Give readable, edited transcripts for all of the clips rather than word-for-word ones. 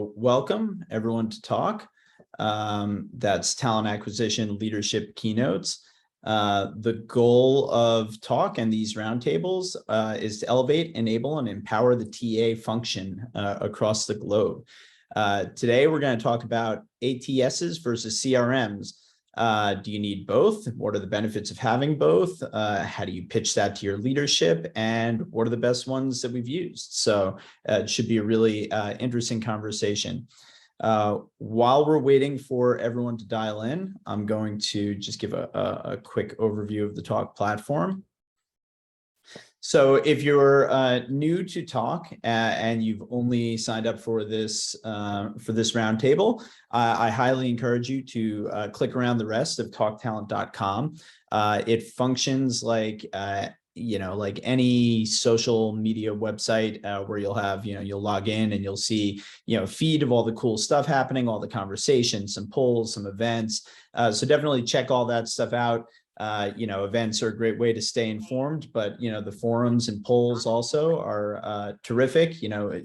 So welcome everyone to Talk. That's Talent Acquisition Leadership Keynotes. The goal of Talk and these roundtables is to elevate, enable, and empower the TA function across the globe. Today, we're going to talk about ATSs versus CRMs. Do you need both? What are the benefits of having both? How do you pitch that to your leadership? And what are the best ones that we've used? So it should be a really interesting conversation. While we're waiting for everyone to dial in, I'm going to just give a quick overview of the Talk platform. So if you're new to Talk and you've only signed up for this roundtable, I highly encourage you to click around the rest of talktalent.com. It functions like like any social media website where you'll have, you'll log in and you'll see, a feed of all the cool stuff happening, all the conversations, some polls, some events. So definitely check all that stuff out. Events are a great way to stay informed, but, the forums and polls also are terrific.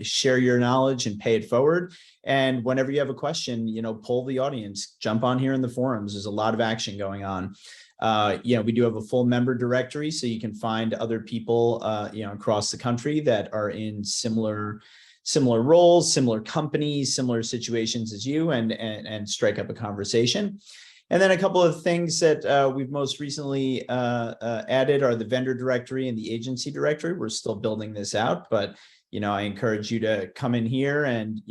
Share your knowledge and pay it forward. And whenever you have a question, poll the audience, jump on here in the forums. There's a lot of action going on. We do have a full member directory, so you can find other people, across the country that are in similar roles, similar companies, similar situations as you, and strike up a conversation. And then a couple of things that we've most recently added are the vendor directory and the agency directory. We're still building this out, but I encourage you to come in here and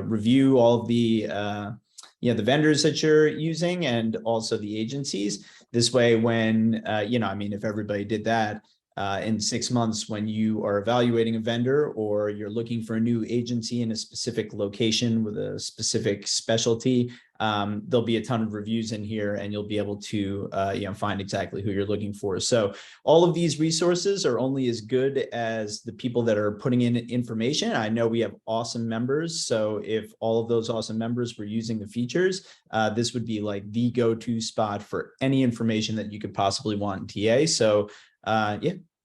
review all of the the vendors that you're using and also the agencies. This way, when if everybody did that in 6 months, when you are evaluating a vendor or you're looking for a new agency in a specific location with a specific specialty, there'll be a ton of reviews in here and you'll be able to find exactly who you're looking for. So all of these resources are only as good as the people that are putting in information. I know we have awesome members, so if all of those awesome members were using the features, this would be like the go-to spot for any information that you could possibly want in TA. So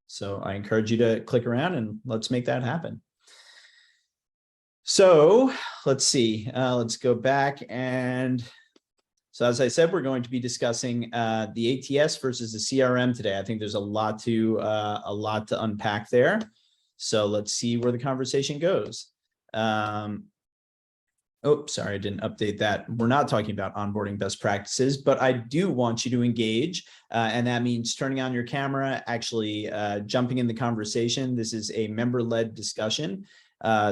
so I encourage you to click around and let's make that happen. So let's see, let's go back. And so as I said, we're going to be discussing the ATS versus the CRM today. I think there's a lot to unpack there. So let's see where the conversation goes. Oh, sorry, I didn't update that. We're not talking about onboarding best practices, but I do want you to engage. And that means turning on your camera, actually jumping in the conversation. This is a member-led discussion.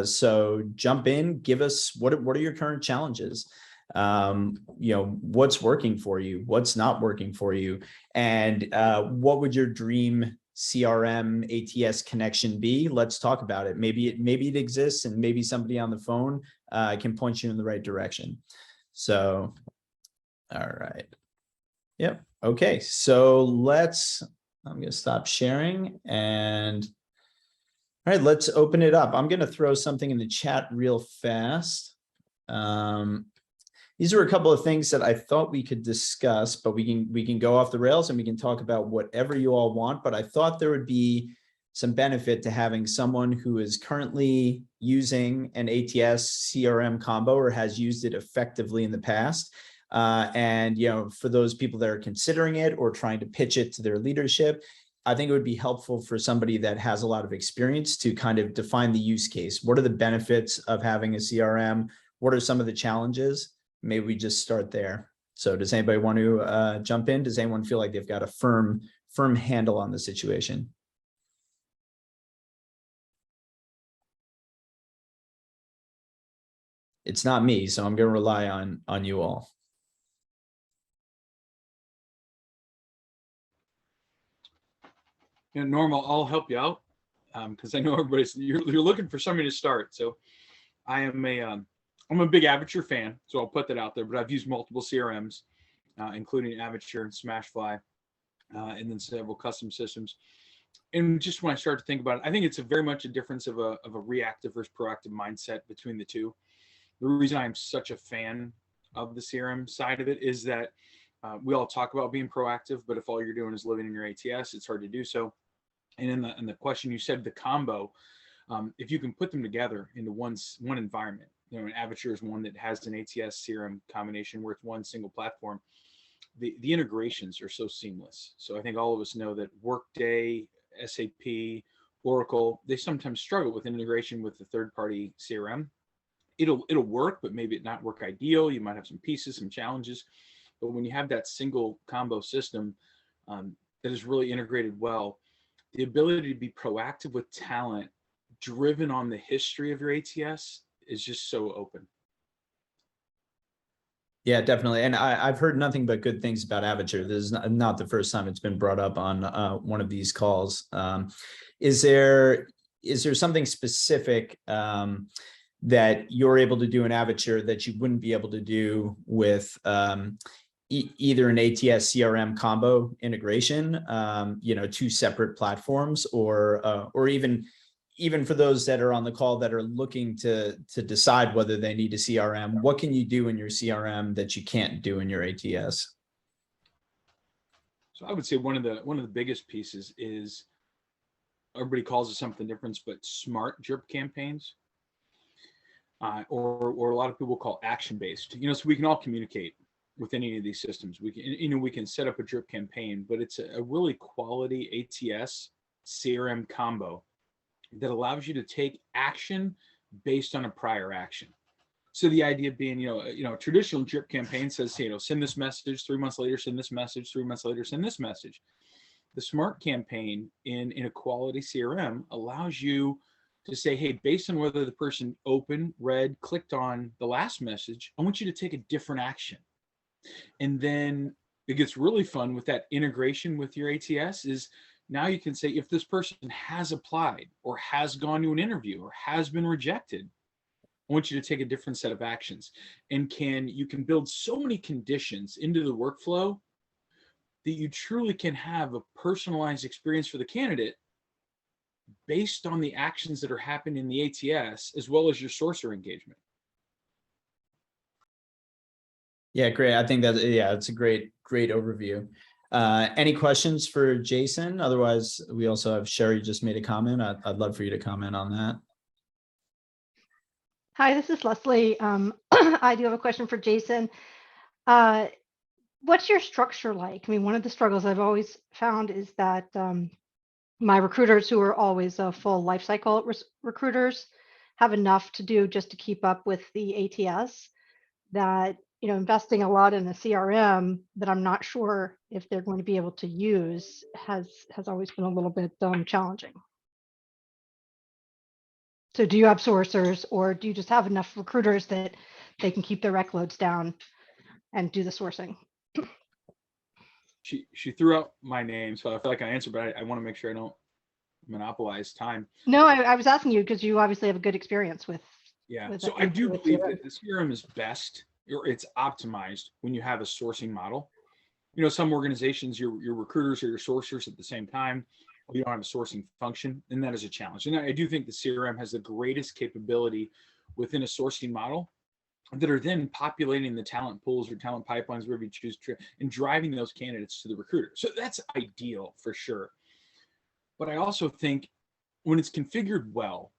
So jump in, give us, what are your current challenges? What's working for you? What's not working for you? And what would your dream CRM ATS connection be? Let's talk about it. Maybe it exists and maybe somebody on the phone can point you in the right direction. So, all right. Yep. Okay. So I'm going to stop sharing and all right, let's open it up. I'm going to throw something in the chat real fast. These are a couple of things that I thought we could discuss, but we can go off the rails and we can talk about whatever you all want. But I thought there would be some benefit to having someone who is currently using an ATS CRM combo or has used it effectively in the past. And for those people that are considering it or trying to pitch it to their leadership, I think it would be helpful for somebody that has a lot of experience to kind of define the use case. What are the benefits of having a CRM? What are some of the challenges? Maybe we just start there. So does anybody want to jump in? Does anyone feel like they've got a firm handle on the situation? It's not me, so I'm going to rely on you all. Normal, I'll help you out because I know you're looking for somebody to start. So I'm a big Avature fan, so I'll put that out there. But I've used multiple CRMs, including Avature and Smashfly, and then several custom systems. And just when I start to think about it, I think it's very much a difference of a reactive versus proactive mindset between the two. The reason I'm such a fan of the CRM side of it is that we all talk about being proactive, but if all you're doing is living in your ATS, it's hard to do so. And in the question you said, the combo, if you can put them together into one environment, an Avature is one that has an ATS CRM combination where it's one single platform. The integrations are so seamless. So I think all of us know that Workday, SAP, Oracle, they sometimes struggle with integration with the third-party CRM. It'll work, but maybe it not work ideal. You might have some pieces, some challenges. But when you have that single combo system that is really integrated well, the ability to be proactive with talent driven on the history of your ATS is just so open. Yeah, definitely. And I've heard nothing but good things about Avature. This is not the first time it's been brought up on one of these calls. Is there something specific that you're able to do in Avature that you wouldn't be able to do with either an ATS CRM combo integration, two separate platforms, or even for those that are on the call that are looking to decide whether they need a CRM, what can you do in your CRM that you can't do in your ATS? So I would say one of the biggest pieces is, everybody calls it something different, but smart drip campaigns, or a lot of people call action-based. So we can all communicate with any of these systems. We can, we can set up a drip campaign, but it's a really quality ATS CRM combo that allows you to take action based on a prior action. So the idea being, a traditional drip campaign says, send this message, 3 months later, send this message, 3 months later, send this message. The smart campaign in a quality CRM allows you to say, hey, based on whether the person opened, read, clicked on the last message, I want you to take a different action. And then it gets really fun with that integration with your ATS is, now you can say, if this person has applied or has gone to an interview or has been rejected, I want you to take a different set of actions. And you can build so many conditions into the workflow that you truly can have a personalized experience for the candidate based on the actions that are happening in the ATS, as well as your sourcer engagement. Yeah, great. I think it's a great overview. Any questions for Jason? Otherwise, we also have Sherry just made a comment. I'd love for you to comment on that. Hi, this is Leslie. I do have a question for Jason. What's your structure like? I mean, one of the struggles I've always found is that my recruiters, who are always full life cycle recruiters, have enough to do just to keep up with the ATS, that investing a lot in a CRM that I'm not sure if they're going to be able to use has always been a little bit challenging. So do you have sourcers, or do you just have enough recruiters that they can keep their rec loads down and do the sourcing? She threw out my name, so I feel like I answered, but I want to make sure I don't monopolize time. No, I was asking you because you obviously have a good experience with. Yeah, so I do believe that the CRM is best, or it's optimized when you have a sourcing model. Some organizations, your recruiters or your sourcers at the same time, or you don't have a sourcing function, and that is a challenge. And I do think the CRM has the greatest capability within a sourcing model that are then populating the talent pools or talent pipelines, wherever you choose to, and driving those candidates to the recruiter. So that's ideal for sure. But I also think when it's configured well,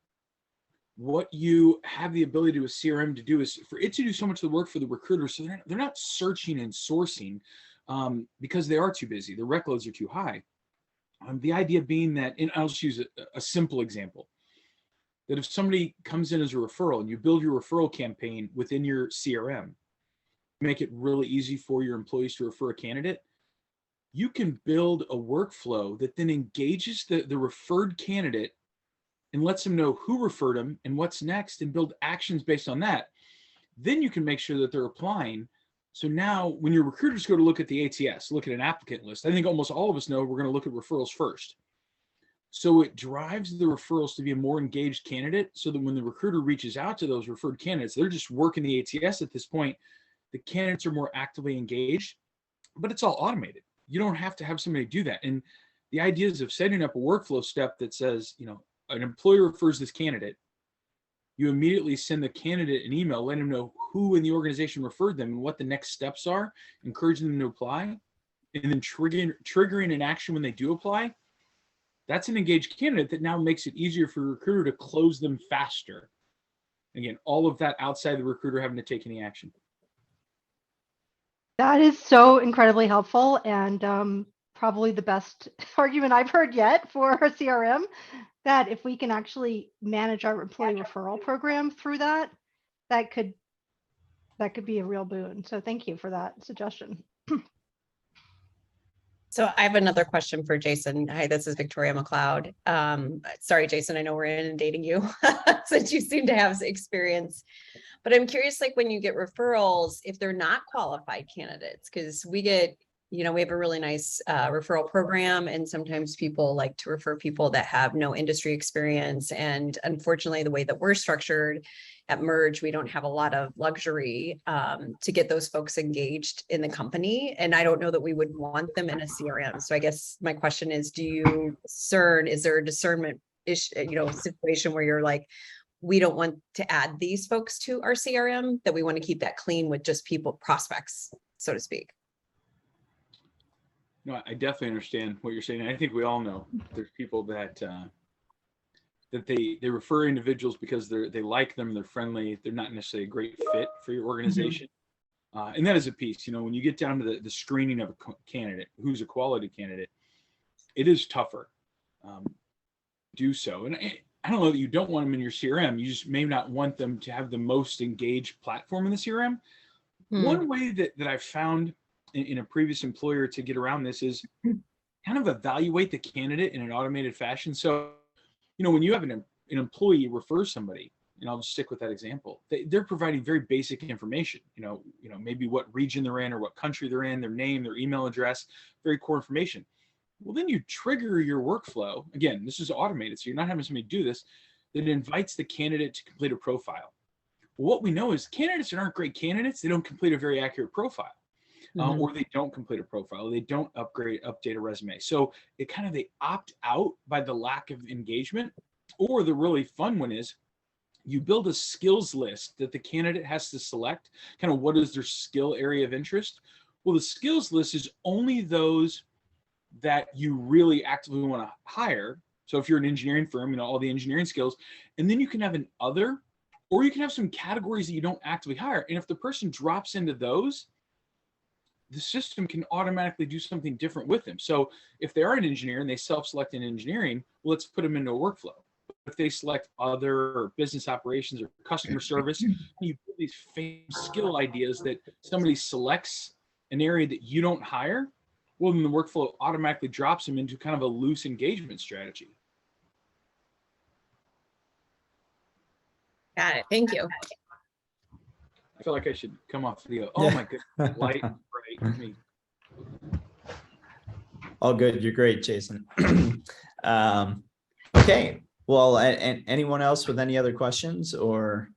what you have the ability to a CRM to do is for it to do so much of the work for the recruiter, so they're not searching and sourcing because they are too busy. The rec loads are too high. The idea being that, and I'll just use a simple example, that if somebody comes in as a referral and you build your referral campaign within your CRM, make it really easy for your employees to refer a candidate, you can build a workflow that then engages the referred candidate and lets them know who referred them and what's next, and build actions based on that. Then you can make sure that they're applying. So now when your recruiters go to look at the ATS, look at an applicant list, I think almost all of us know we're going to look at referrals first. So it drives the referrals to be a more engaged candidate, so that when the recruiter reaches out to those referred candidates, they're just working the ATS at this point. The candidates are more actively engaged, but it's all automated. You don't have to have somebody do that. And the idea is of setting up a workflow step that says, an employer refers this candidate. You immediately send the candidate an email, letting them know who in the organization referred them and what the next steps are, encouraging them to apply, and then triggering an action when they do apply. That's an engaged candidate that now makes it easier for a recruiter to close them faster. Again, all of that outside the recruiter having to take any action. That is so incredibly helpful, and probably the best argument I've heard yet for a CRM, that if we can actually manage our employee referral program through that, that could be a real boon. So thank you for that suggestion. So I have another question for Jason. Hi, this is Victoria McLeod. Sorry, Jason, I know we're inundating you since you seem to have experience, but I'm curious, like when you get referrals, if they're not qualified candidates, because we get, we have a really nice referral program, and sometimes people like to refer people that have no industry experience. And unfortunately, the way that we're structured at Merge, we don't have a lot of luxury to get those folks engaged in the company. And I don't know that we would want them in a CRM. So I guess my question is, is there a discernment issue, situation where you're like, we don't want to add these folks to our CRM, that we want to keep that clean with just prospects, so to speak? No, I definitely understand what you're saying. I think we all know there's people that they refer individuals because they like them, they're friendly, they're not necessarily a great fit for your organization. And that is a piece, when you get down to the screening of a candidate, who's a quality candidate, it is tougher. Do so. And I don't know that you don't want them in your CRM. You just may not want them to have the most engaged platform in the CRM. One way that I've found in a previous employer to get around this is kind of evaluate the candidate in an automated fashion. So, when you have an employee refer somebody, and I'll just stick with that example, they're providing very basic information, maybe what region they're in or what country they're in, their name, their email address, very core information. Well, then you trigger your workflow. Again, this is automated, so you're not having somebody do this, that invites the candidate to complete a profile. Well, what we know is candidates that aren't great candidates, they don't complete a very accurate profile. Or they don't complete a profile, they don't update a resume. So they opt out by the lack of engagement. Or the really fun one is you build a skills list that the candidate has to select, kind of what is their skill area of interest. Well, the skills list is only those that you really actively want to hire. So if you're an engineering firm, all the engineering skills, and then you can have an other, or you can have some categories that you don't actively hire. And if the person drops into those, the system can automatically do something different with them. So if they are an engineer and they self-select in engineering, well, let's put them into a workflow. If they select other or business operations or customer service, you put these famous skill ideas that somebody selects an area that you don't hire, well, then the workflow automatically drops them into kind of a loose engagement strategy. Got it. Thank you. I feel like I should come off video. Oh my goodness, light and bright. Me. All good. You're great, Jason. Okay. Well, and anyone else with any other questions? Or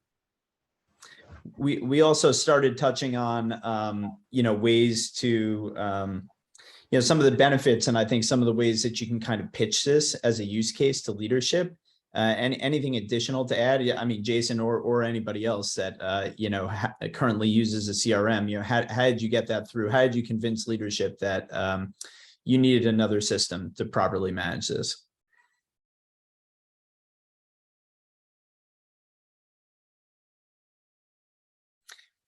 we also started touching on ways to some of the benefits, and I think some of the ways that you can kind of pitch this as a use case to leadership. And anything additional to add? I mean, Jason or anybody else that currently uses a CRM, how did you get that through? How did you convince leadership that you needed another system to properly manage this?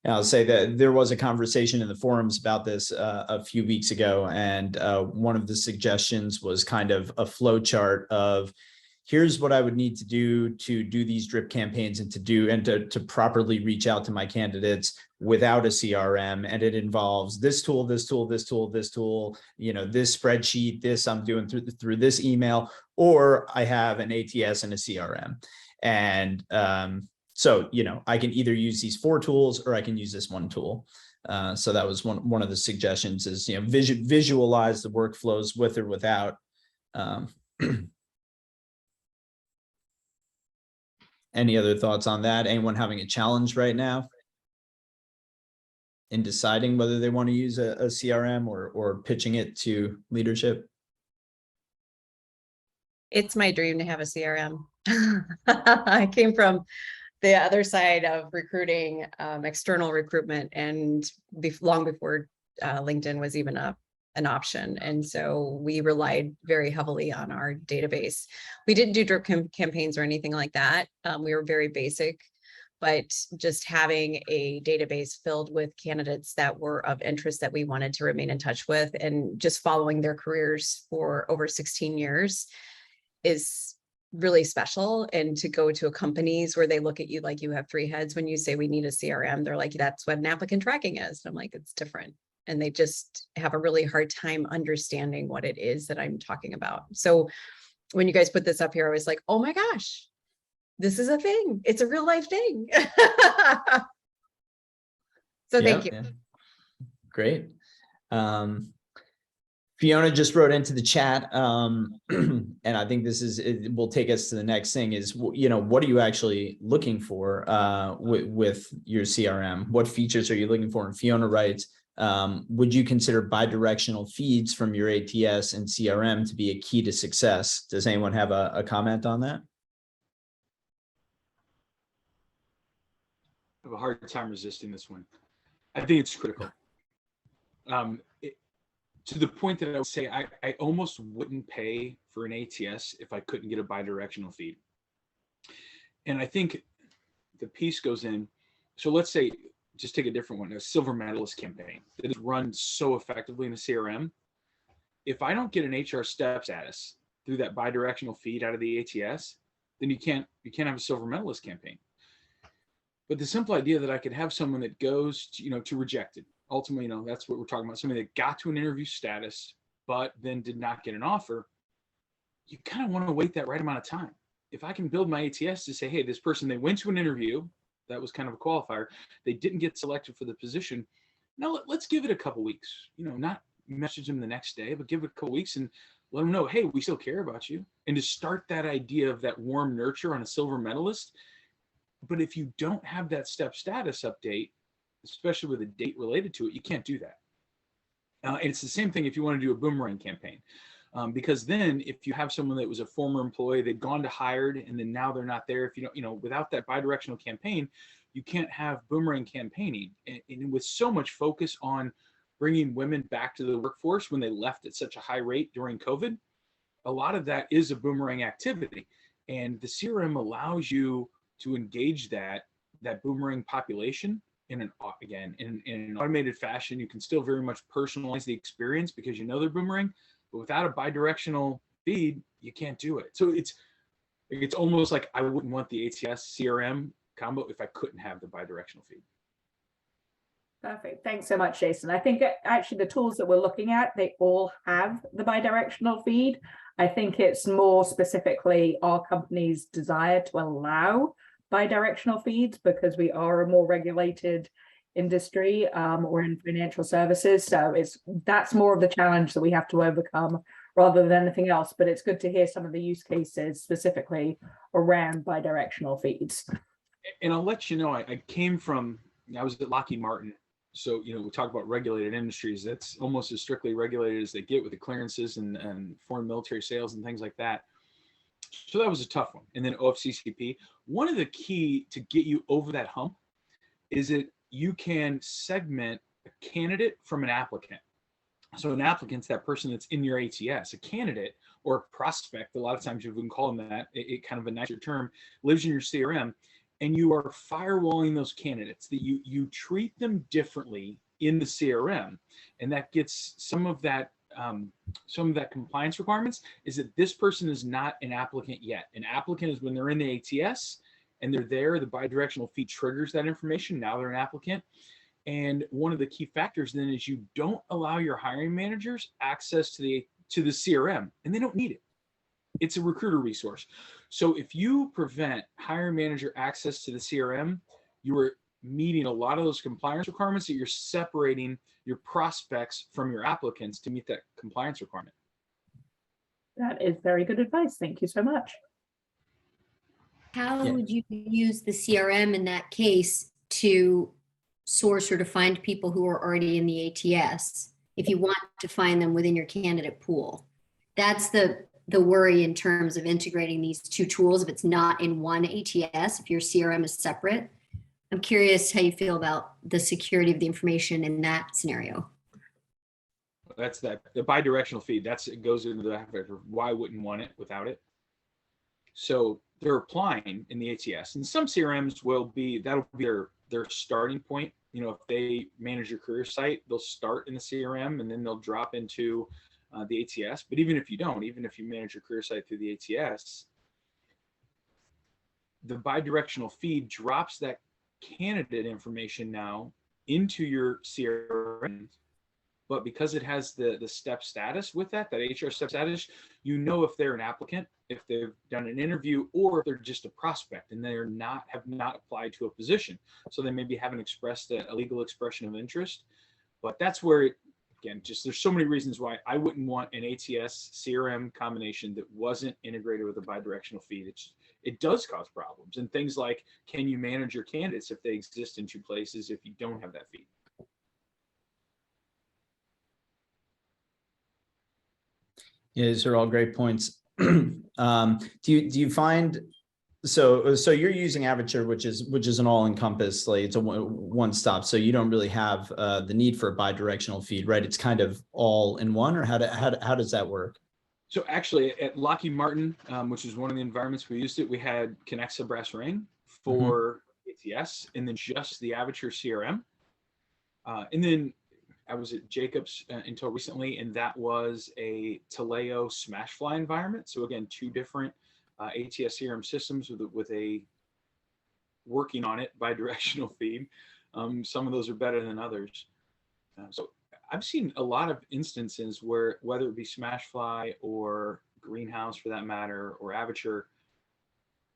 And I'll say that there was a conversation in the forums about this a few weeks ago, and one of the suggestions was kind of a flow chart of, here's what I would need to do these drip campaigns and to properly reach out to my candidates without a CRM. And it involves this tool, this tool, this tool, this tool, this spreadsheet, this I'm doing through this email, or I have an ATS and a CRM. And so, I can either use these 4 tools or I can use this 1 tool. So that was one of the suggestions is, visualize the workflows with or without. Any other thoughts on that? Anyone having a challenge right now in deciding whether they want to use a CRM or pitching it to leadership? It's my dream to have a CRM. I came from the other side of recruiting, external recruitment, and long before LinkedIn was even an option. And so we relied very heavily on our database. We didn't do drip campaigns or anything like that. We were very basic, but just having a database filled with candidates that were of interest that we wanted to remain in touch with, and just following their careers for over 16 years is really special. And to go to a companies where they look at you like you have three heads when you say we need a CRM, they're like, that's what an applicant tracking is. And I'm like, it's different. And they just have a really hard time understanding what it is that I'm talking about. So when you guys put this up here, I was like, oh my gosh, this is a thing. It's a real life thing. So thank you. Yeah. Great. Fiona just wrote into the chat, and I think it will take us to the next thing is, what are you actually looking for with your CRM? What features are you looking for? And Fiona writes, would you consider bidirectional feeds from your ATS and CRM to be a key to success? Does anyone have a comment on that? I have a hard time resisting this one. I think it's critical. To the point that I would say I almost wouldn't pay for an ATS if I couldn't get a bidirectional feed. And I think the piece goes in. So let's say, just take a different one, a silver medalist campaign that is run so effectively in a CRM. If I don't get an HR step status through that bidirectional feed out of the ATS, then you can't have a silver medalist campaign. But the simple idea that I could have someone that goes to rejected, ultimately, that's what we're talking about. Somebody that got to an interview status, but then did not get an offer. You kind of want to wait that right amount of time. If I can build my ATS to say, hey, this person, they went to an interview, that was kind of a qualifier. They didn't get selected for the position. Now let's give it a couple weeks, not message them the next day, but give it a couple weeks and let them know, hey, we still care about you. And to start that idea of that warm nurture on a silver medalist. But if you don't have that step status update, especially with a date related to it, you can't do that. And it's the same thing if you want to do a boomerang campaign. Because then if you have someone that was a former employee, they've gone to hired, and then now they're not there. If you don't, without that bidirectional campaign, you can't have boomerang campaigning. And with so much focus on bringing women back to the workforce when they left at such a high rate during COVID, a lot of that is a boomerang activity. And the CRM allows you to engage that boomerang population in an automated fashion. You can still very much personalize the experience because they're boomerang, but without a bidirectional feed, you can't do it. So it's almost like I wouldn't want the ATS CRM combo if I couldn't have the bidirectional feed. Perfect. Thanks so much, Jason. I think actually the tools that we're looking at, they all have the bidirectional feed. I think it's more specifically our company's desire to allow bidirectional feeds because we are a more regulated industry or in financial services. So that's more of the challenge that we have to overcome rather than anything else. But it's good to hear some of the use cases specifically around bidirectional feeds. And I'll let you know, I was at Lockheed Martin. So, we talk about regulated industries. That's almost as strictly regulated as they get with the clearances and foreign military sales and things like that. So that was a tough one. And then OFCCP, one of the key to get you over that hump is that you can segment a candidate from an applicant. So an applicant's that person that's in your ATS. A candidate or a prospect, a lot of times you wouldn't call them that, it kind of a nicer term, lives in your CRM. And you are firewalling those candidates, that you treat them differently in the CRM, and that gets some of that compliance requirements is that this person is not an applicant yet. An applicant is when they're in the ATS and they're there, the bidirectional feed triggers that information. Now they're an applicant. And one of the key factors then is you don't allow your hiring managers access to the CRM, and they don't need it. It's a recruiter resource. So if you prevent hiring manager access to the CRM, you are meeting a lot of those compliance requirements that you're separating your prospects from your applicants to meet that compliance requirement. That is very good advice. Thank you so much. How would you use the CRM in that case to source or to find people who are already in the ATS if you want to find them within your candidate pool? That's the worry in terms of integrating these two tools. If it's not in one ATS, if your CRM is separate, I'm curious how you feel about the security of the information in that scenario. That's the bidirectional feed. It goes into the factor of why wouldn't want it without it. So they're applying in the ATS. And some CRMs will be, that'll be their starting point. You know, if they manage your career site, they'll start in the CRM and then they'll drop into the ATS. But even if you don't, even if you manage your career site through the ATS, the bidirectional feed drops that candidate information now into your CRM. But because it has the step status with that HR step status, you know if they're an applicant, if they've done an interview, or if they're just a prospect and they're not, have not applied to a position. So they maybe haven't expressed a legal expression of interest. But that's where it, again, just there's so many reasons why I wouldn't want an ATS CRM combination that wasn't integrated with a bidirectional feed. It does cause problems, and things like, can you manage your candidates if they exist in two places if you don't have that feed? Yeah, these are all great points. Do you find, so you're using Avature, which is an all-encompass, like it's a one stop, so you don't really have the need for a bidirectional feed, right? It's kind of all in one, or how does that work? So actually, at Lockheed Martin, which is one of the environments we used it, we had Connexa Brass Ring for ATS, and then just the Avature CRM, and then I was at Jacobs until recently, and that was a Taleo Smashfly environment. So again, two different ATS CRM systems with a working on it bidirectional feed. Some of those are better than others. So I've seen a lot of instances where, whether it be Smashfly or Greenhouse for that matter, or Avature,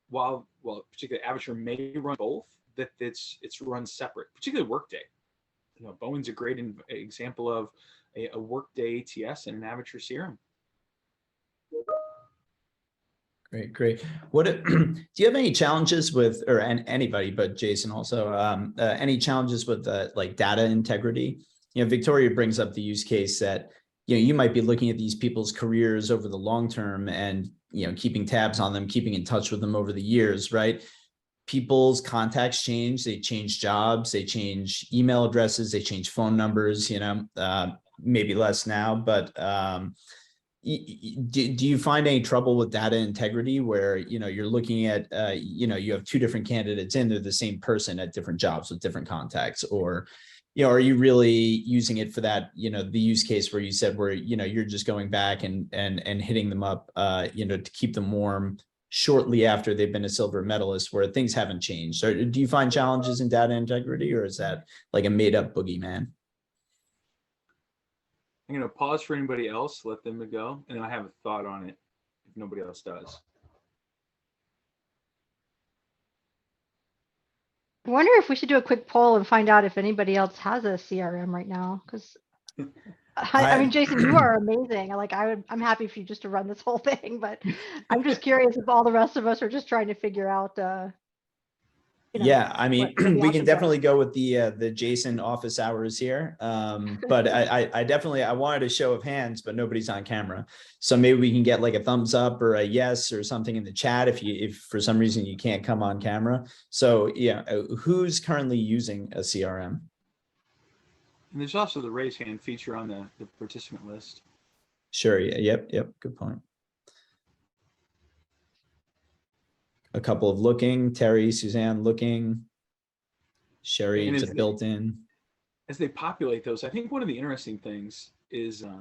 while particularly Avature may run both, that it's run separate, particularly Workday. You know, Bowen's a great example of a Workday ATS and an Avature CRM. Great. What do you have any challenges with, or anybody, but Jason also, any challenges with like data integrity? You know, Victoria brings up the use case that, you know, you might be looking at these people's careers over the long term and, you know, keeping tabs on them, keeping in touch with them over the years, right? People's contacts change, they change jobs, they change email addresses, they change phone numbers, you know, maybe less now, but do you find any trouble with data integrity where, you know, you're looking at, you know, you have two different candidates and they're the same person at different jobs with different contacts? Or, you know, are you really using it for that, you know, the use case where you said where, you know, you're just going back and hitting them up, you know, to keep them warm shortly after they've been a silver medalist, where things haven't changed? Or do you find challenges in data integrity, or is that like a made up boogeyman? I'm going to pause for anybody else, let them go, and then I have a thought on it if nobody else does. I wonder if we should do a quick poll and find out if anybody else has a CRM right now, because I mean, Jason, you are amazing. Like, I'm happy for you just to run this whole thing, but I'm just curious if all the rest of us are just trying to figure out, you know, yeah, I mean, what the we can options definitely are. go with the Jason office hours here. But I definitely, I wanted a show of hands, but nobody's on camera. So maybe we can get like a thumbs up or a yes or something in the chat if for some reason you can't come on camera. So yeah, who's currently using a CRM? And there's also the raise hand feature on the participant list. Sure. Yeah, yep. Good point. A couple of looking, Terry, Suzanne looking, Sherry, it's a built-in. As they populate those, I think one of the interesting things is, I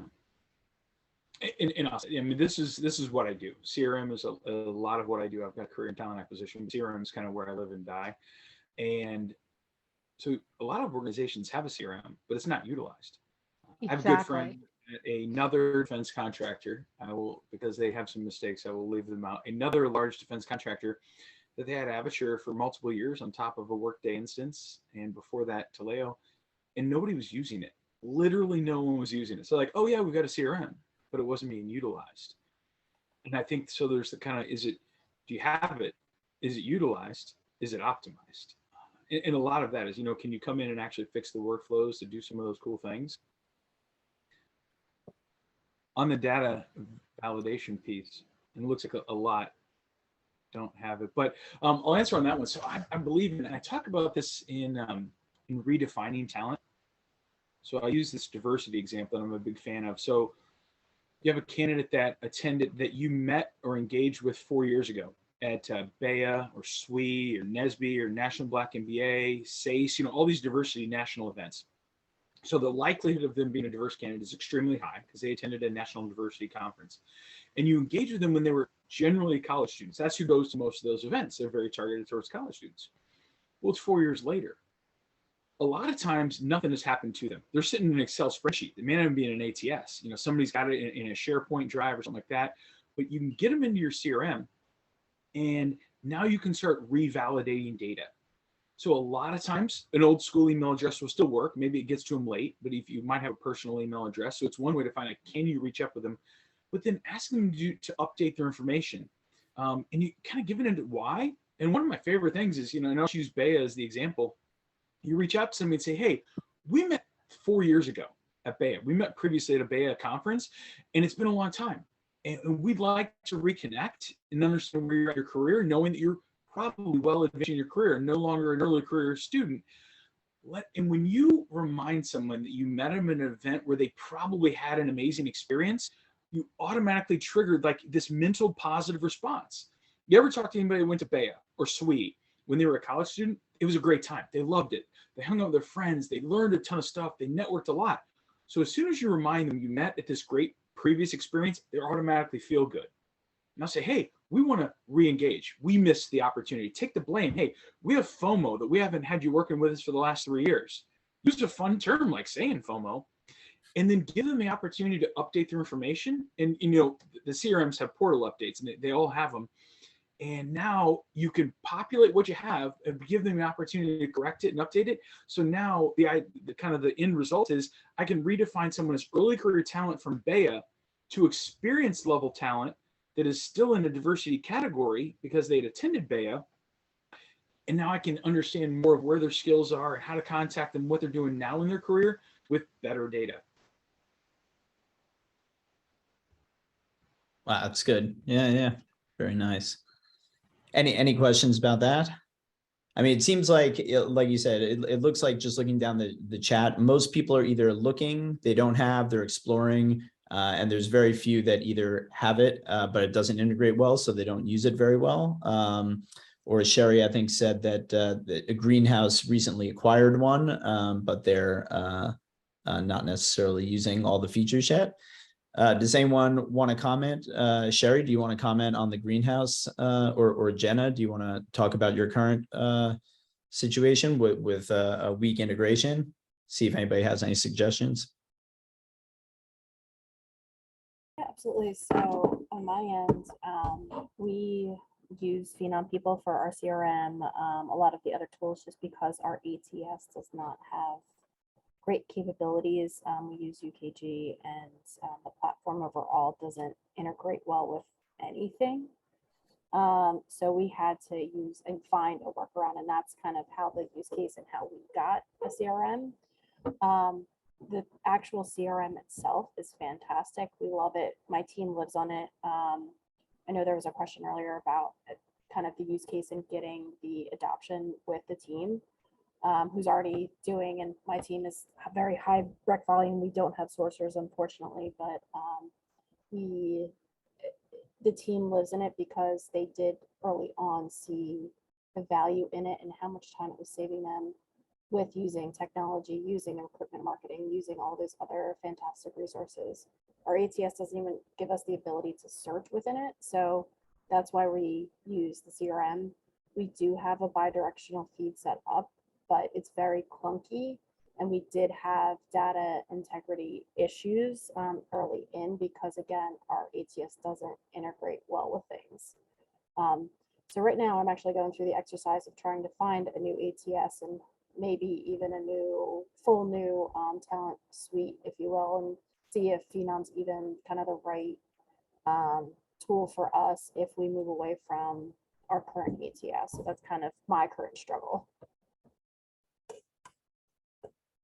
mean, this is what I do. CRM is a lot of what I do. I've got a career in talent acquisition. CRM is kind of where I live and die. And so a lot of organizations have a CRM, but it's not utilized. Exactly. I have a good friend at another defense contractor. I will, because they have some mistakes, I will leave them out. Another large defense contractor that they had Avature for multiple years on top of a Workday instance, and before that Taleo, and nobody was using it. Literally no one was using it. So like, oh yeah, we've got a CRM, but it wasn't being utilized. And I think so there's the kind of, do you have it? Is it utilized? Is it optimized? And a lot of that is, you know, can you come in and actually fix the workflows to do some of those cool things? On the data validation piece, and it looks like a lot don't have it, but I'll answer on that one. So I believe in, and I talk about this in redefining talent. So I use this diversity example that I'm a big fan of. So you have a candidate that attended, that you met or engaged with 4 years ago, at BEA or SWE or NSBE or National Black MBA, SACE, all these diversity national events. So the likelihood of them being a diverse candidate is extremely high because they attended a national diversity conference. And you engage with them when they were generally college students. That's who goes to most of those events. They're very targeted towards college students. Well, it's 4 years later. A lot of times nothing has happened to them. They're sitting in an Excel spreadsheet. They may not even be in an ATS. Somebody's got it in a SharePoint drive or something like that, but you can get them into your CRM and now you can start revalidating data. So a lot of times an old school email address will still work. Maybe it gets to them late, but if you might have a personal email address. So it's one way to find out, can you reach up with them, but then ask them to update their information. And you kind of give it why. And one of my favorite things is, and I'll use BEA as the example. You reach out to somebody and say, hey, we met 4 years ago at BEA. We met previously at a BEA conference, and it's been a long time. And we'd like to reconnect and understand where you're at your career, knowing that you're probably well advanced in your career, no longer an early career student. And when you remind someone that you met them at an event where they probably had an amazing experience, you automatically triggered like this mental positive response. You ever talk to anybody who went to BEA or SWE when they were a college student? It was a great time. They loved it. They hung out with their friends. They learned a ton of stuff. They networked a lot. So as soon as you remind them you met at this great previous experience, they automatically feel good. Now say, hey, we want to re-engage. We missed the opportunity. Take the blame. Hey, we have FOMO that we haven't had you working with us for the last 3 years. Use a fun term like saying FOMO, and then give them the opportunity to update their information. And the CRMs have portal updates, and they all have them. And now you can populate what you have and give them the opportunity to correct it and update it. So now the kind of the end result is I can redefine someone's early career talent from BEA to experienced level talent that is still in the diversity category because they'd attended BEA. And now I can understand more of where their skills are and how to contact them, what they're doing now in their career with better data. Wow, that's good. Yeah. Very nice. Any questions about that? I mean, it seems like you said, it looks like just looking down the chat, most people are either looking, they don't have, they're exploring, and there's very few that either have it, but it doesn't integrate well, so they don't use it very well. Or Sherry, I think, said that a greenhouse recently acquired one, but they're not necessarily using all the features yet. Does anyone want to comment? Sherry, do you want to comment on the greenhouse, or Jenna, do you want to talk about your current situation with a weak integration? See if anybody has any suggestions. Yeah, absolutely. So on my end, we use Phenom People for our CRM, a lot of the other tools, just because our ATS does not have great capabilities. We use UKG, and the platform overall doesn't integrate well with anything. So we had to use and find a workaround, and that's kind of how the use case and how we got a CRM. The actual CRM itself is fantastic. We love it. My team lives on it. I know there was a question earlier about kind of the use case and getting the adoption with the team. Who's already doing, and my team is very high rec volume. We don't have sourcers, unfortunately, but the team lives in it because they did early on see the value in it and how much time it was saving them with using technology, using recruitment marketing, using all these other fantastic resources. Our ATS doesn't even give us the ability to search within it, so that's why we use the CRM. We do have a bi-directional feed set up, but it's very clunky, and we did have data integrity issues early in because, again, our ATS doesn't integrate well with things. So right now I'm actually going through the exercise of trying to find a new ATS and maybe even a full new talent suite, if you will, and see if Phenom's even kind of the right tool for us if we move away from our current ATS. So that's kind of my current struggle.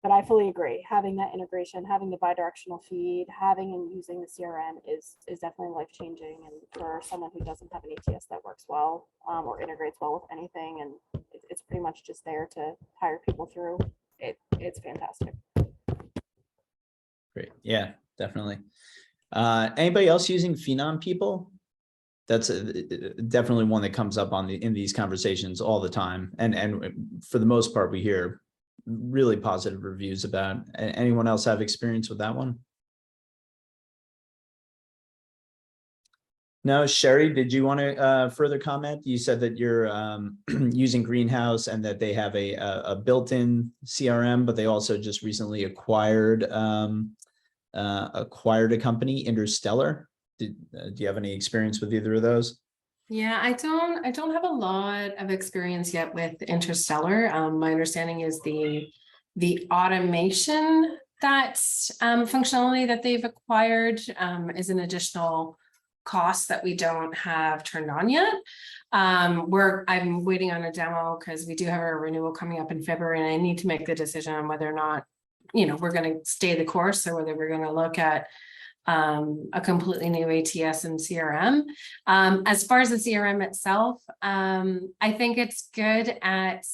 But I fully agree. Having that integration, having the bi-directional feed, having and using the CRM is definitely life-changing. And for someone who doesn't have an ATS that works well or integrates well with anything, and it's pretty much just there to hire people through, it's fantastic. Great. Yeah, definitely. Anybody else using Phenom People? That's definitely one that comes up in these conversations all the time. And for the most part, we hear really positive reviews about. Anyone else have experience with that one? No, Sherry, did you want to further comment? You said that you're using Greenhouse and that they have a built-in CRM, but they also just recently acquired a company, Interstellar. Do you have any experience with either of those? Yeah, I don't have a lot of experience yet with Interstellar. My understanding is the automation functionality that they've acquired is an additional cost that we don't have turned on yet. I'm waiting on a demo because we do have a renewal coming up in February, and I need to make the decision on whether or not, we're going to stay the course or whether we're going to look at a completely new ATS and CRM. As far as the CRM itself, I think it's good at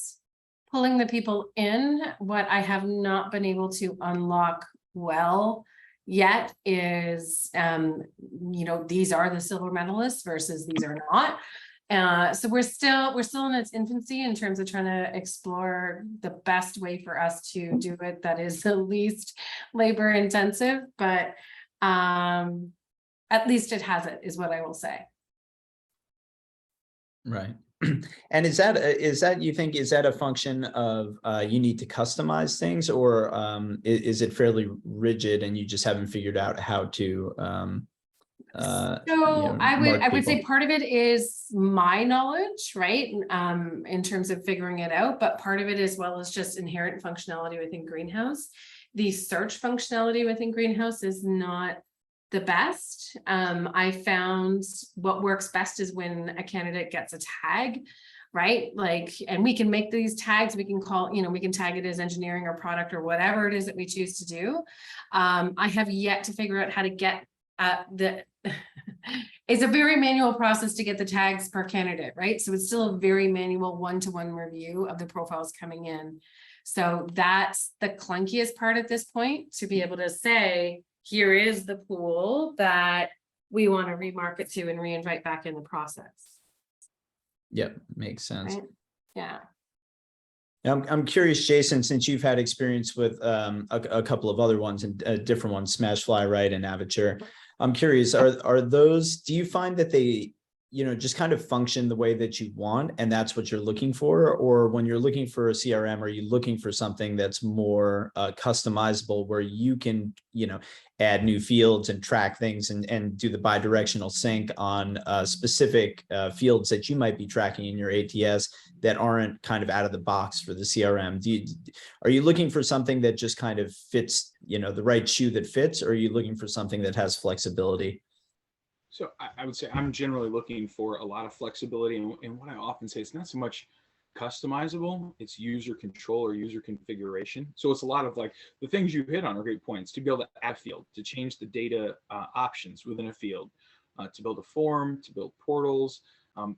pulling the people in. What I have not been able to unlock well yet is, these are the silver medalists versus these are not. So we're still in its infancy in terms of trying to explore the best way for us to do it that is the least labor intensive, but at least it has it, is what I will say. Right. And is that you think, is that a function of you need to customize things, or is it fairly rigid and you just haven't figured out how to I would say part of it is my knowledge, right? In terms of figuring it out, but part of it as well is just inherent functionality within Greenhouse. The search functionality within Greenhouse is not the best. I found what works best is when a candidate gets a tag, right? And we can make these tags, we can we can tag it as engineering or product or whatever it is that we choose to do. I have yet to figure out how to get it's a very manual process to get the tags per candidate, right? So it's still a very manual one-to-one review of the profiles coming in. So that's the clunkiest part at this point, to be able to say, here is the pool that we want to remarket to and reinvite back in the process. Yep, makes sense. Right? Yeah. Now, I'm curious, Jason, since you've had experience with a couple of other ones and different ones, Smashfly, right, and Avature. I'm curious, are those, do you find that they, just kind of function the way that you want and that's what you're looking for? Or when you're looking for a CRM, are you looking for something that's more customizable, where you can, add new fields and track things and do the bi-directional sync on specific fields that you might be tracking in your ATS that aren't kind of out of the box for the CRM? Are you looking for something that just kind of fits, the right shoe that fits, or are you looking for something that has flexibility? So I would say I'm generally looking for a lot of flexibility, and what I often say, it's not so much customizable, it's user control or user configuration. So it's a lot of the things you hit on are great points: to be able to add a field, to change the data options within a field, to build a form, to build portals,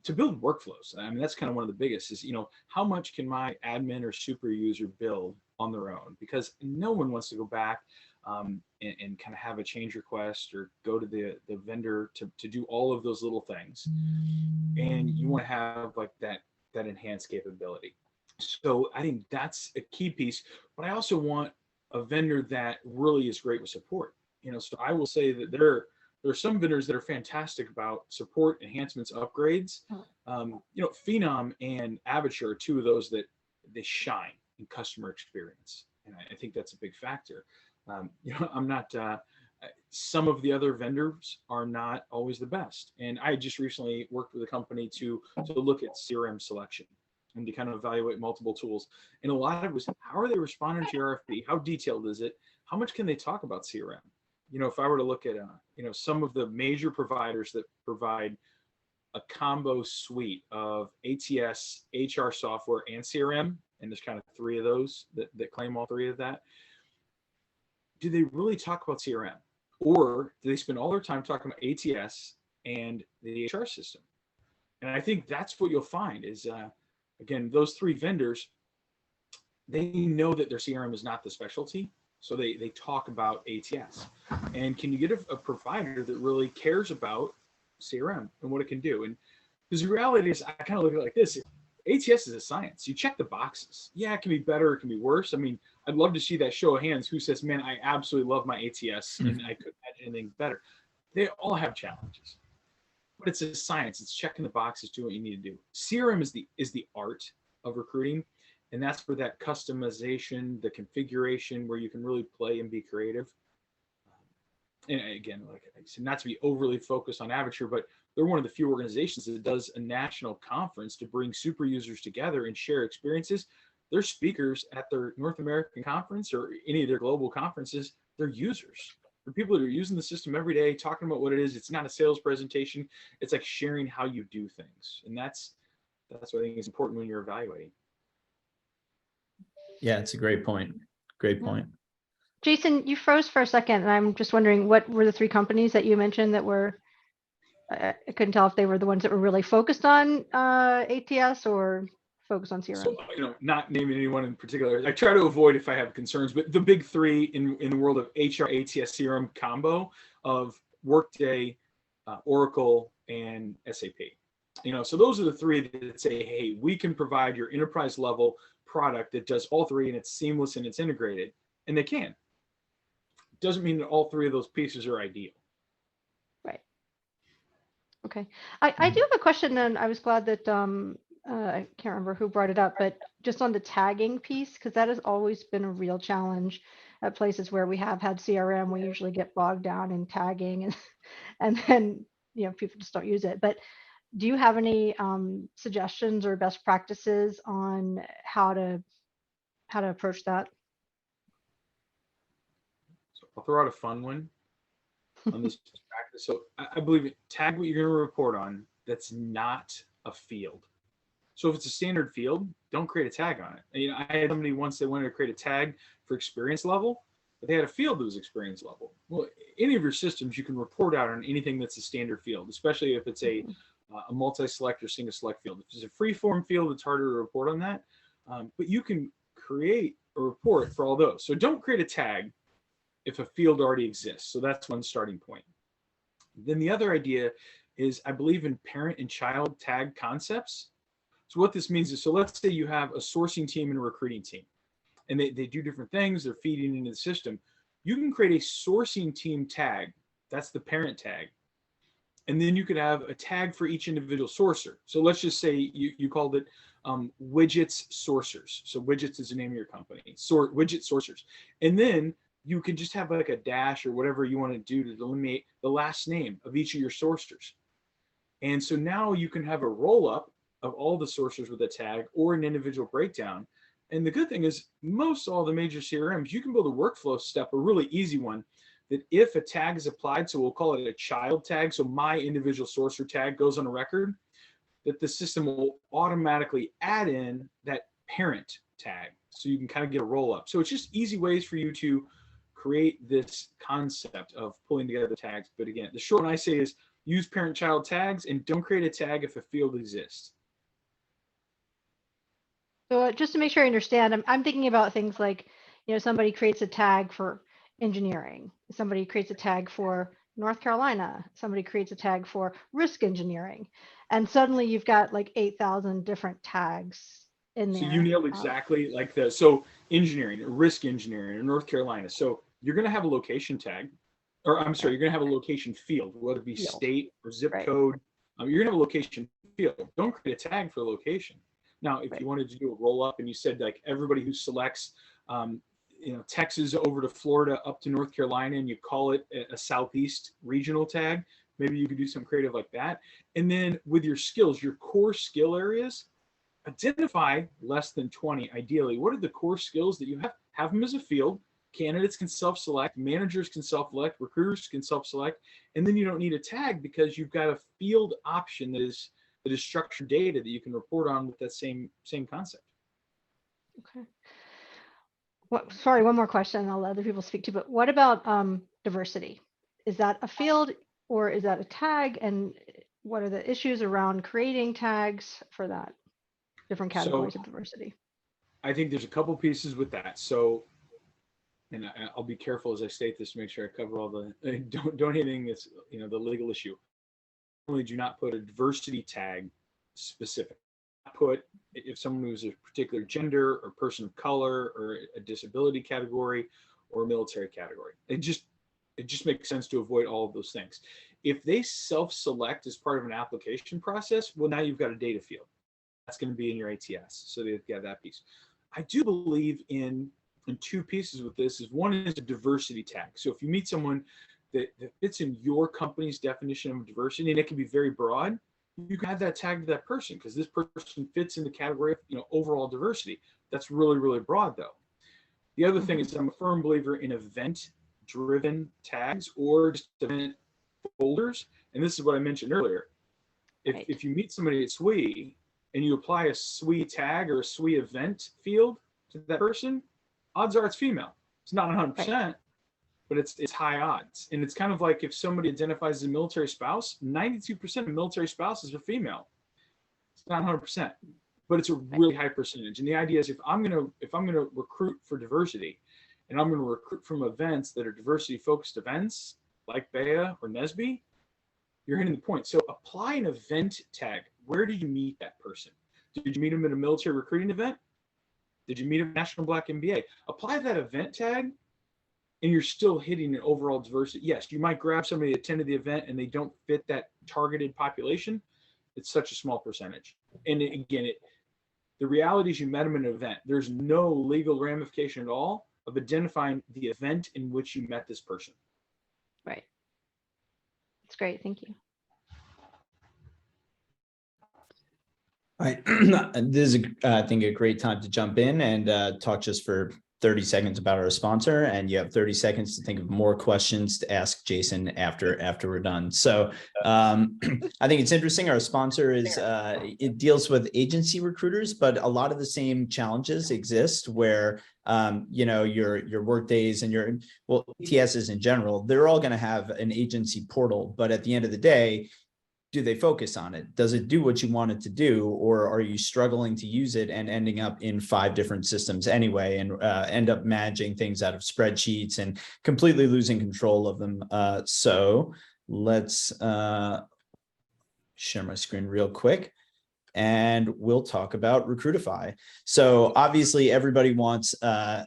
to build workflows. I mean, that's kind of one of the biggest is, how much can my admin or super user build on their own? Because no one wants to go back and kind of have a change request or go to the vendor to do all of those little things. And you want to have that enhanced capability. So I think that's a key piece, but I also want a vendor that really is great with support. So I will say that there are some vendors that are fantastic about support, enhancements, upgrades. Phenom and Avature are two of those that they shine in customer experience. And I think that's a big factor. I'm not, some of the other vendors are not always the best. And I just recently worked with a company to look at CRM selection and to kind of evaluate multiple tools. And a lot of it was, how are they responding to your RFP? How detailed is it? How much can they talk about CRM? If I were to look at, some of the major providers that provide a combo suite of ATS, HR software, and CRM, and there's kind of three of those that claim all three of that. Do they really talk about CRM, or do they spend all their time talking about ATS and the HR system? And I think that's what you'll find is, again, those three vendors, they know that their CRM is not the specialty, so they talk about ATS. And can you get a provider that really cares about CRM and what it can do. And because the reality is, I kind of look at it like this: ATS is a science. You check the boxes. Yeah, it can be better, it can be worse. I mean, I'd love to see that show of hands who says, "Man, I absolutely love my ATS, and I couldn't imagine anything better." They all have challenges, but it's a science. It's checking the boxes, doing what you need to do. CRM is the art of recruiting, and that's where that customization, the configuration, where you can really play and be creative. And again, like I said, not to be overly focused on Avature, but they're one of the few organizations that does a national conference to bring super users together and share experiences. Their speakers at their North American conference or any of their global conferences, they're users. They're people that are using the system every day, talking about what it is. It's not a sales presentation. It's like sharing how you do things. And that's what I think is important when you're evaluating. Yeah, it's a great point. Great point. Jason, you froze for a second, and I'm just wondering, what were the three companies that you mentioned that were, I couldn't tell if they were the ones that were really focused on ATS or focused on CRM. So, not naming anyone in particular, I try to avoid if I have concerns, but the big three in the world of HR, ATS, CRM combo of Workday, Oracle, and SAP. So those are the three that say, hey, we can provide your enterprise level product that does all three, and it's seamless and it's integrated, and they can. Doesn't mean that all three of those pieces are ideal. Right. Okay. I do have a question, and I was glad that I can't remember who brought it up, but just on the tagging piece, because that has always been a real challenge at places where we have had CRM. We usually get bogged down in tagging, and then people just don't use it. But do you have any suggestions or best practices on how to approach that? So I'll throw out a fun one on this practice. So I believe it, tag what you're going to report on that's not a field. So if it's a standard field, don't create a tag on it. I had somebody once that wanted to create a tag for experience level, but they had a field that was experience level. Well, any of your systems, you can report out on anything that's a standard field, especially if it's a multi-select or single select field. If it's a free form field, it's harder to report on that. But you can create a report for all those. So don't create a tag if a field already exists. So that's one starting point. Then the other idea is, I believe in parent and child tag concepts. So what this means is, so let's say you have a sourcing team and a recruiting team, and they do different things. They're feeding into the system. You can create a sourcing team tag. That's the parent tag. And then you could have a tag for each individual sourcer. So let's just say you called it widgets sourcers. So widgets is the name of your company, widget sourcers. And then you could just have like a dash or whatever you want to do to delineate the last name of each of your sourcers. And so now you can have a roll up of all the sourcers with a tag or an individual breakdown. And the good thing is, most all the major CRMs, you can build a workflow step, a really easy one, that if a tag is applied, so we'll call it a child tag, so my individual sourcer tag goes on a record, that the system will automatically add in that parent tag. So you can kind of get a roll up. So it's just easy ways for you to create this concept of pulling together tags. But again, the short one I say is use parent-child tags and don't create a tag if a field exists. So just to make sure I understand, I'm thinking about things like, somebody creates a tag for engineering. Somebody creates a tag for North Carolina. Somebody creates a tag for risk engineering. And suddenly you've got like 8,000 different tags in there. So you nailed exactly like the, so engineering, risk engineering in North Carolina. So you're going to have a location tag, or I'm sorry, you're going to have a location field, whether it be state or zip code. You're going to have a location field. Don't create a tag for a location. Now, if you wanted to do a roll up and you said like everybody who selects, Texas over to Florida up to North Carolina, and you call it a Southeast regional tag, maybe you could do some creative like that. And then with your skills, your core skill areas, identify less than 20 ideally. What are the core skills that you have? Have them as a field. Candidates can self-select, managers can self-select, recruiters can self-select, and then you don't need a tag because you've got a field option that is structured data that you can report on with that same concept. Okay. Well, sorry, one more question, and I'll let other people speak to. But what about diversity? Is that a field or is that a tag? And what are the issues around creating tags for that? Different categories of diversity. I think there's a couple pieces with that. So, and I'll be careful as I state this to make sure I cover all the don't anything that's the legal issue. generally do not put a diversity tag specific. Put if someone was a particular gender or person of color or a disability category or a military category. It just makes sense to avoid all of those things. If they self-select as part of an application process, well, now you've got a data field. That's going to be in your ATS. So they've got that piece. I do believe in two pieces with this. Is one is a diversity tag. So if you meet someone that fits in your company's definition of diversity, and it can be very broad, you can add that tag to that person because this person fits in the category of overall diversity. That's really, really broad though. The other thing is I'm a firm believer in event-driven tags or just event folders. And this is what I mentioned earlier. If you meet somebody at SWE and you apply a SWE tag or a SWE event field to that person, odds are it's female. It's not 100%, but it's high odds. And it's kind of like if somebody identifies as a military spouse, 92% of military spouses are female. It's not 100%, but it's a really high percentage. And the idea is if I'm gonna recruit for diversity, and I'm gonna recruit from events that are diversity focused events like BEA or NSBE, you're hitting the point. So apply an event tag. Where did you meet that person? Did you meet them at a military recruiting event? Did you meet them at National Black MBA? Apply that event tag and you're still hitting an overall diversity. Yes, you might grab somebody that attended the event and they don't fit that targeted population. It's such a small percentage. And again, the reality is you met them at an event. There's no legal ramification at all of identifying the event in which you met this person. Right. That's great. Thank you. All right. This is, I think, a great time to jump in and talk just for 30 seconds about our sponsor. And you have 30 seconds to think of more questions to ask Jason after we're done. So I think it's interesting. Our sponsor is, it deals with agency recruiters, but a lot of the same challenges exist where, your work days and ATSs in general, they're all going to have an agency portal. But at the end of the day, do they focus on it? Does it do what you want it to do? Or are you struggling to use it and ending up in 5 different systems anyway, and end up managing things out of spreadsheets and completely losing control of them? So let's share my screen real quick and we'll talk about Recruitify. So obviously everybody wants to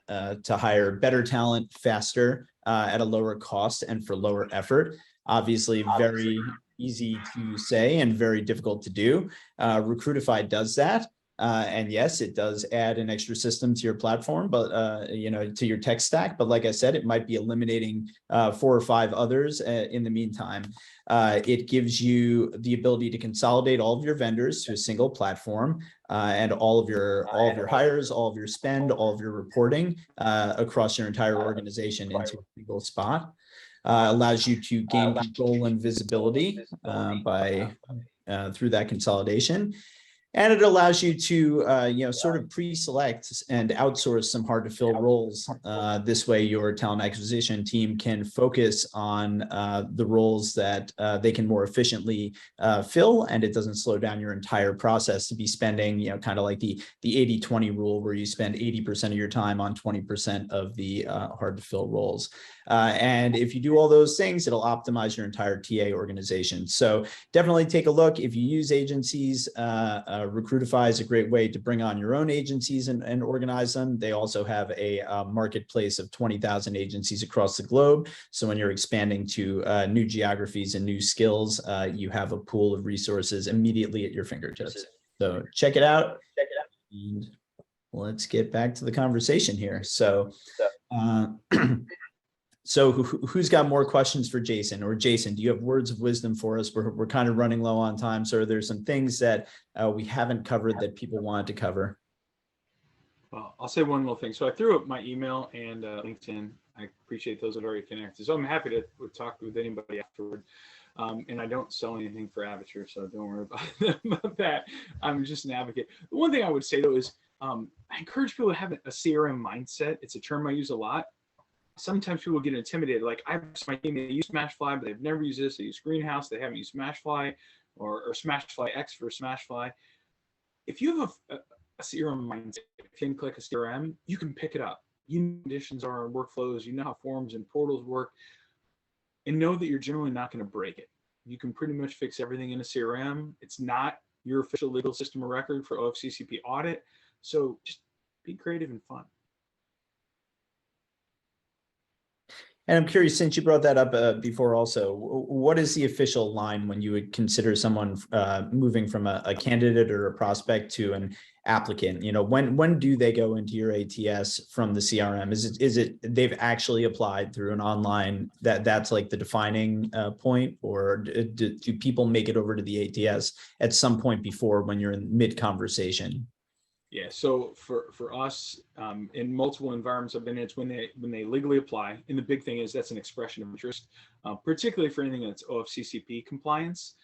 hire better talent faster at a lower cost and for lower effort. Obviously very easy to say and very difficult to do. Recruitify does that. And yes, it does add an extra system to your platform, but to your tech stack. But like I said, it might be eliminating 4 or 5 others in the meantime. It gives you the ability to consolidate all of your vendors to a single platform, and all of your hires, all of your spend, all of your reporting across your entire organization into a single spot. Allows you to gain control and visibility through that consolidation. And it allows you to, sort of pre-select and outsource some hard to fill roles. This way, your talent acquisition team can focus on the roles that they can more efficiently fill, and it doesn't slow down your entire process to be spending, kind of like the 80-20 rule, where you spend 80% of your time on 20% of the hard to fill roles. And if you do all those things, it'll optimize your entire TA organization. So definitely take a look. If you use agencies, Recruitify is a great way to bring on your own agencies and organize them. They also have a marketplace of 20,000 agencies across the globe. So when you're expanding to new geographies and new skills, you have a pool of resources immediately at your fingertips. So check it out. And let's get back to the conversation here. So so who's got more questions for Jason? Or Jason, do you have words of wisdom for us? We're kind of running low on time. So are there some things that we haven't covered that people wanted to cover? Well, I'll say one little thing. So I threw up my email and LinkedIn. I appreciate those that are already connected. So I'm happy to talk with anybody afterward. And I don't sell anything for Avature, so don't worry about that. I'm just an advocate. The one thing I would say though is I encourage people to have a CRM mindset. It's a term I use a lot. Sometimes people get intimidated. Like my team, they use Smashfly, but they've never used this. They use Greenhouse. They haven't used Smashfly or Smashfly X for Smashfly. If you have a CRM mindset, if you can click a CRM, you can pick it up. You know conditions are on workflows. You know how forms and portals work, and know that you're generally not going to break it. You can pretty much fix everything in a CRM. It's not your official legal system of record for OFCCP audit. So just be creative and fun. And I'm curious, since you brought that up before also, what is the official line when you would consider someone moving from a candidate or a prospect to an applicant? You know, when do they go into your ATS from the CRM? Is it they've actually applied through an online, that's like the defining point, or do people make it over to the ATS at some point before when you're in mid conversation? Yeah, so for us, in multiple environments I've been in, it's when they legally apply, and the big thing is that's an expression of interest, particularly for anything that's OFCCP compliance.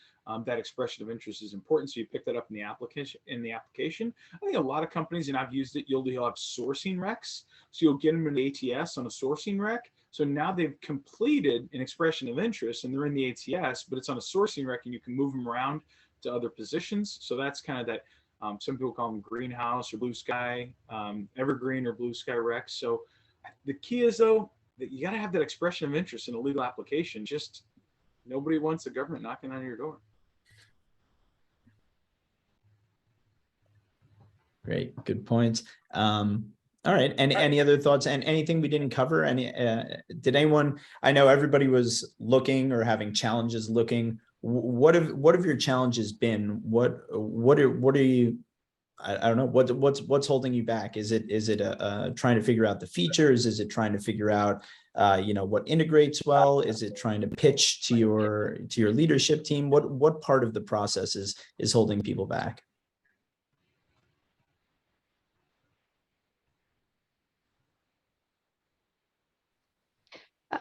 That expression of interest is important, so you pick that up in the application. I think a lot of companies, and I've used it, you'll have sourcing recs, so you'll get them in the ATS on a sourcing rec. So now they've completed an expression of interest, and they're in the ATS, but it's on a sourcing rec, and you can move them around to other positions. So that's kind of that. Some people call them greenhouse or blue sky, evergreen or blue sky recs. So the key is, though, that you got to have that expression of interest in a legal application. Just nobody wants the government knocking on your door. Great, good points. All right, and any other thoughts and anything we didn't cover? Did anyone, I know everybody was looking or having challenges looking. What have your challenges been? What are you, I don't know, what's holding you back? Is it trying to figure out the features? Is it trying to figure out what integrates well? Is it trying to pitch to your leadership team? What part of the process is holding people back?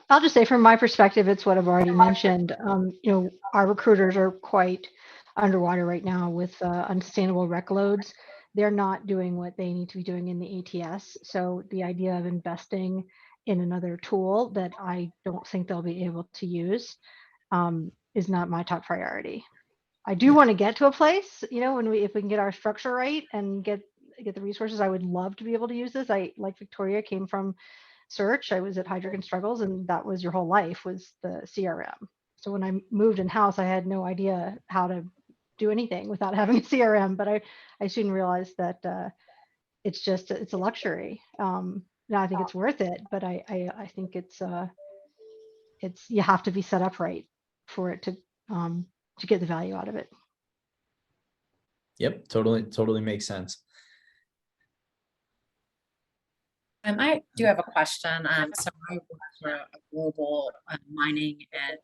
I'll just say from my perspective, it's what I've already mentioned. Our recruiters are quite underwater right now with unsustainable rec loads. They're not doing what they need to be doing in the ATS. So the idea of investing in another tool that I don't think they'll be able to use is not my top priority. I do want to get to a place, if we can get our structure right and get the resources, I would love to be able to use this. I, like Victoria, came from search. I was at Heidrick and Struggles, and that was your whole life was the CRM. So when I moved in house, I had no idea how to do anything without having a CRM. But I soon realized that it's a luxury. Now I think it's worth it, but I think it's you have to be set up right for it to get the value out of it. Yep, totally makes sense. I do have a question. So I work for a global mining and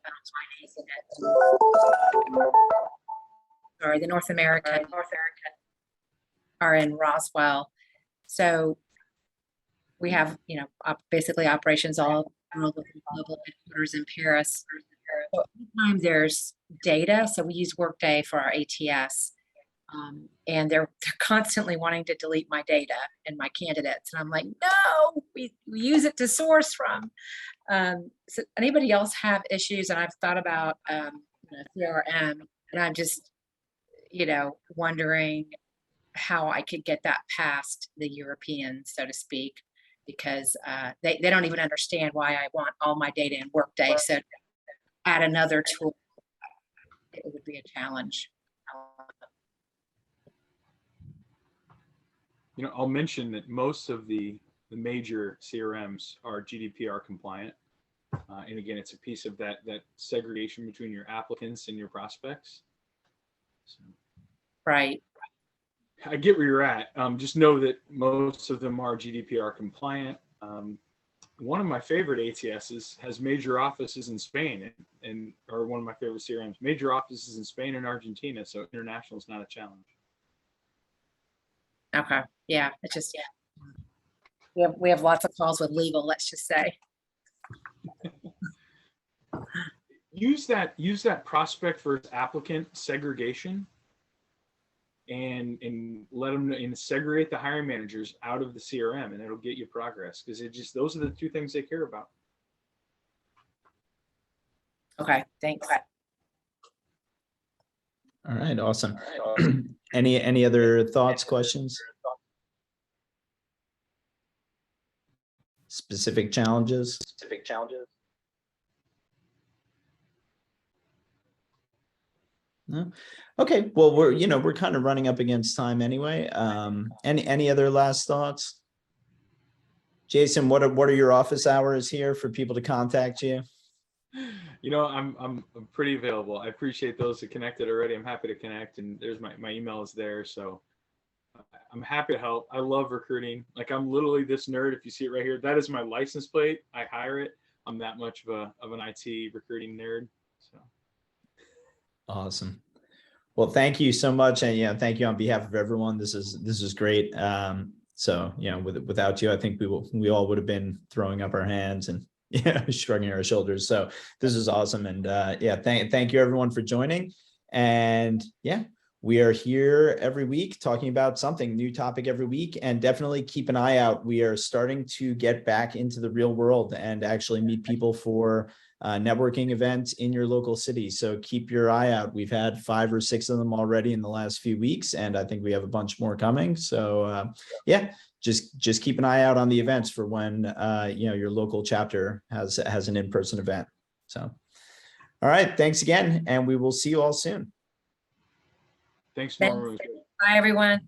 the North American are in Roswell. So we have, basically operations all global headquarters in Paris. So anytime there's data, so we use Workday for our ATS. And they're constantly wanting to delete my data and my candidates. And I'm like, no, we use it to source from. So anybody else have issues? And I've thought about CRM, and I'm just, wondering how I could get that past the Europeans, so to speak, because they don't even understand why I want all my data in Workday. So to add another tool, it would be a challenge. I'll mention that most of the major CRMs are GDPR compliant. And again, it's a piece of that segregation between your applicants and your prospects. So, right. I get where you're at. Just know that most of them are GDPR compliant. One of my favorite ATSs has major offices in Spain or one of my favorite CRMs, major offices in Spain and Argentina. So international is not a challenge. Okay. Yeah. It's just, we have lots of calls with legal, let's just say. Use that prospect versus applicant segregation and let them know, and segregate the hiring managers out of the CRM, and it'll get you progress, because those are the two things they care about. Okay. Thanks. All right, awesome. Any other thoughts, questions? Specific challenges? No? Okay, well, we're kind of running up against time anyway. Any other last thoughts? Jason, what are your office hours here for people to contact you? I'm pretty available. I appreciate those that connected already. I'm happy to connect, and there's my email is there. So I'm happy to help. I love recruiting. Like, I'm literally this nerd. If you see it right here, that is my license plate. I hire it. I'm that much of an IT recruiting nerd. So Awesome. Well, thank you so much. And thank you on behalf of everyone. This is great. So, without you, I think we all would have been throwing up our hands and shrugging our shoulders. So this is awesome. And thank you everyone for joining. And we are here every week talking about something new topic every week, and definitely keep an eye out. We are starting to get back into the real world and actually meet people for networking events in your local city. So keep your eye out. We've had 5 or 6 of them already in the last few weeks, and I think we have a bunch more coming. So just keep an eye out on the events for when your local chapter has an in-person event. So all right, thanks again, and we will see you all soon. thanks, Norma. Bye, everyone.